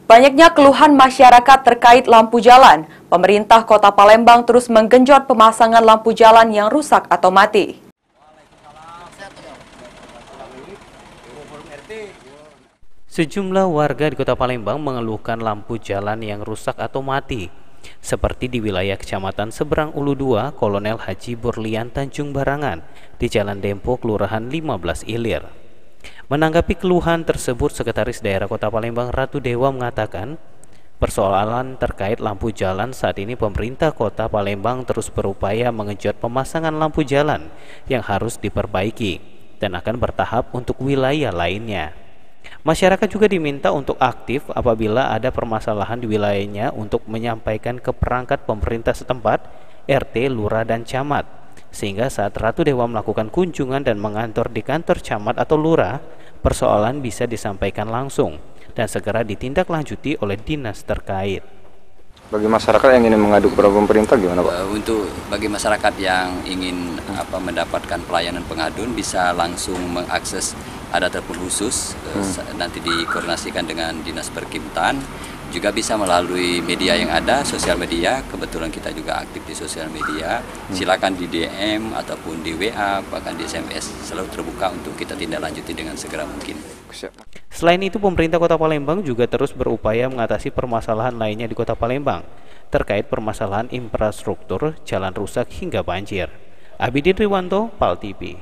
Banyaknya keluhan masyarakat terkait lampu jalan. Pemerintah Kota Palembang terus menggenjot pemasangan lampu jalan yang rusak atau mati. Sejumlah warga di Kota Palembang mengeluhkan lampu jalan yang rusak atau mati, seperti di wilayah Kecamatan Seberang Ulu 2, Kolonel Haji Burlian Tanjung Barangan, di Jalan Dempo, Kelurahan 15 Ilir. Menanggapi keluhan tersebut, Sekretaris Daerah Kota Palembang Ratu Dewa mengatakan, persoalan terkait lampu jalan saat ini pemerintah Kota Palembang terus berupaya mengejut pemasangan lampu jalan yang harus diperbaiki dan akan bertahap untuk wilayah lainnya. Masyarakat juga diminta untuk aktif apabila ada permasalahan di wilayahnya untuk menyampaikan ke perangkat pemerintah setempat, RT, Lurah, dan Camat. Sehingga saat Ratu Dewa melakukan kunjungan dan mengantor di kantor Camat atau Lurah, persoalan bisa disampaikan langsung dan segera ditindaklanjuti oleh dinas terkait. Bagi masyarakat yang ingin mengadu kepada pemerintah gimana Pak? Untuk bagi masyarakat yang ingin mendapatkan pelayanan pengaduan bisa langsung mengakses, ada telepon khusus nanti dikoordinasikan dengan Dinas Perkimtan, juga bisa melalui media yang ada, sosial media. Kebetulan kita juga aktif di sosial media. Silakan di DM ataupun di WA, bahkan di SMS, selalu terbuka untuk kita tindak lanjuti dengan segera mungkin. Selain itu, pemerintah Kota Palembang juga terus berupaya mengatasi permasalahan lainnya di Kota Palembang terkait permasalahan infrastruktur, jalan rusak hingga banjir. Abidin Riwanto, PAL TV.